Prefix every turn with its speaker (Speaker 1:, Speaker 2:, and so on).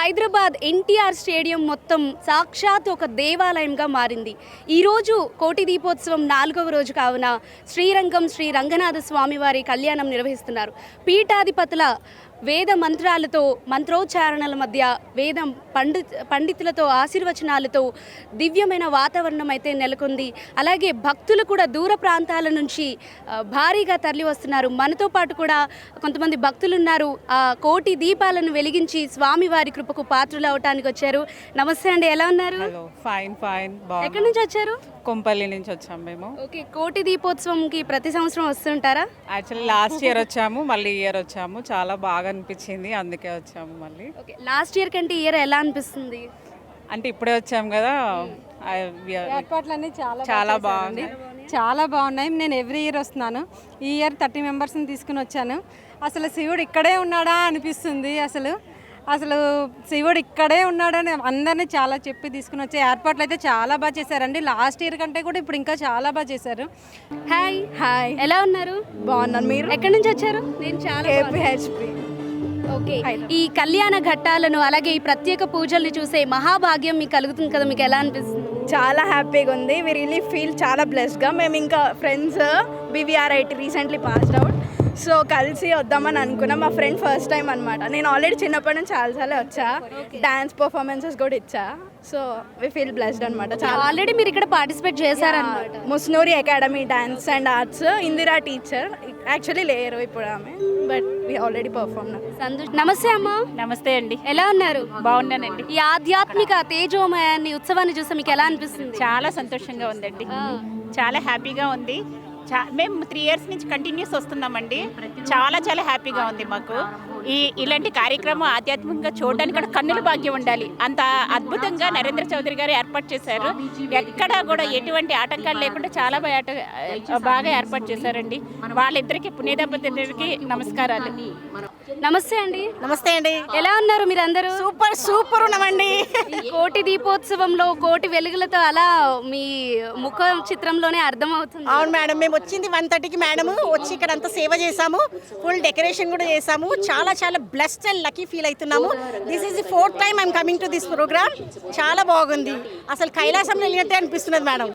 Speaker 1: Hyderabad NTR stadium మొత్తం సాక్షాత్ ఒక దేవాలయంగా మారింది. ఈరోజు కోటి దీపోత్సవం 4వ రోజు కావున శ్రీరంగం శ్రీ రంగనాథ స్వామివారి కళ్యాణం నిర్వహిస్తున్నారు. పీఠాధిపతుల వేద మంత్రాలతో మంత్రోచ్చారణల మధ్య వేదం పండితులతో ఆశీర్వచనాలతో దివ్యమైన వాతావరణం అయితే నెలకొంది. అలాగే భక్తులు కూడా దూర ప్రాంతాల నుంచి భారీగా తరలి వస్తున్నారు. మనతో పాటు కూడా కొంతమంది భక్తులు ఉన్నారు. ఆ కోటి దీపాలను వెలిగించి స్వామివారి కృపకు పాత్రలు అవటానికి వచ్చారు. నమస్తే అండి, ఎలా ఉన్నారు?
Speaker 2: ఫైన్.
Speaker 1: ఎక్కడి నుంచి వచ్చారు?
Speaker 2: కొంపల్లి నుంచి వచ్చాము మేము.
Speaker 1: ఓకే, కోటి దీపోత్సవంకి ప్రతి సంవత్సరం వస్తుంటారా?
Speaker 2: యాక్చువల్లీ లాస్ట్ ఇయర్ వచ్చాము, మళ్ళీ ఇయర్ వచ్చాము. చాలా బాగా అనిపించింది, అందుకే వచ్చాము మళ్ళీ.
Speaker 1: ఓకే, లాస్ట్ ఇయర్ కంటే ఇయర్ ఎలా అనిపిస్తుంది?
Speaker 2: అంటే ఇప్పుడే వచ్చాము కదా,
Speaker 3: ఏర్పాట్లన్నీ
Speaker 2: చాలా బాగుంది.
Speaker 3: చాలా బాగున్నాయి. నేను ఎవ్రీ ఇయర్ వస్తున్నాను. ఈ ఇయర్ 30 మెంబర్స్ని తీసుకుని వచ్చాను. అసలు శివుడు ఇక్కడే ఉన్నాడా అనిపిస్తుంది. అసలు శివుడు ఇక్కడే ఉన్నాడని అందరినీ చాలా చెప్పి తీసుకుని వచ్చే ఏర్పాట్లు అయితే చాలా బాగా చేశారండి. లాస్ట్ ఇయర్ కంటే కూడా ఇప్పుడు ఇంకా చాలా బాగా చేశారు.
Speaker 1: హాయ్, ఎలా ఉన్నారు?
Speaker 3: బాగున్నాను. మీరు
Speaker 1: ఎక్కడి నుంచి వచ్చారు? నేను చాలా ఓకే, ఈ కళ్యాణ ఘట్టాలను అలాగే ఈ ప్రత్యేక పూజల్ని చూసే మహాభాగ్యం మీకు కలుగుతుంది కదా, మీకు ఎలా అనిపిస్తుంది?
Speaker 4: చాలా హ్యాపీగా ఉంది. వి రియలీ ఫీల్ చాలా బ్లెస్డ్గా. మేము ఇంకా friends BVRIT recently passed out, so కలిసి వద్దామని అనుకున్నాం. మా ఫ్రెండ్ ఫస్ట్ టైం అనమాట. నేను ఆల్రెడీ చిన్నప్పటి నుంచి చాలాసార్లు వచ్చా, డాన్స్ పర్ఫార్మెన్సెస్ కూడా ఇచ్చా. సో వి ఫీల్ బ్లెస్డ్ అనమాట. చాలా
Speaker 1: ఆల్రెడీ మీరు ఇక్కడ పార్టిసిపేట్ చేశారన్నమాట.
Speaker 4: Musnuri academy dance and arts, Indira teacher. Actually లేరు ఇప్పుడు ఆమె, but we already perform.
Speaker 1: Santosh. నమస్తే అమ్మా.
Speaker 5: నమస్తే అండి.
Speaker 1: ఎలా ఉన్నారు?
Speaker 5: బాగున్నానండి.
Speaker 1: ఈ ఆధ్యాత్మిక తేజోమయాన్ని ఉత్సవాన్ని చూస్తే మీకు ఎలా అనిపిస్తుంది?
Speaker 5: చాలా సంతోషంగా ఉందండి, చాలా హ్యాపీగా ఉంది. మేము 3 ఇయర్స్ నుంచి కంటిన్యూస్ వస్తున్నామండి. చాలా హ్యాపీగా ఉంది మాకు. ఇలాంటి కార్యక్రమం ఆధ్యాత్మికంగా చూడడానికి కూడా కన్నుల భాగ్యం ఉండాలి. అంత అద్భుతంగా నరేంద్ర చౌదరి గారు ఏర్పాటు చేశారు. ఎక్కడా కూడా ఎటువంటి ఆటంకాలు లేకుండా చాలా బాగా ఏర్పాటు చేశారండి. వాళ్ళిద్దరికి పుణ్యదంపతులకి నమస్కారాలు.
Speaker 1: నమస్తే అండి.
Speaker 6: నమస్తే అండి.
Speaker 1: ఎలా ఉన్నారు మీరందరూ?
Speaker 6: సూపర్ ఉన్నామండి.
Speaker 1: కోటి దీపోత్సవంలో కోటి వెలుగులతో అలా మీ ముఖ చిత్రంలోనే అర్థమవుతుంది.
Speaker 6: అవును మేడం, మేము వచ్చింది 1:30కి మేడం వచ్చి ఇక్కడ అంతా సేవ చేసాము, ఫుల్ డెకరేషన్ కూడా చేసాము. చాలా బ్లెస్డ్ అండ్ లక్కీ ఫీల్ అవుతున్నాము. This is the 4th time I'm coming to this program. చాలా బాగుంది. అసలు కైలాసంలో వెళ్ళినట్టే అనిపిస్తున్నది మేడం.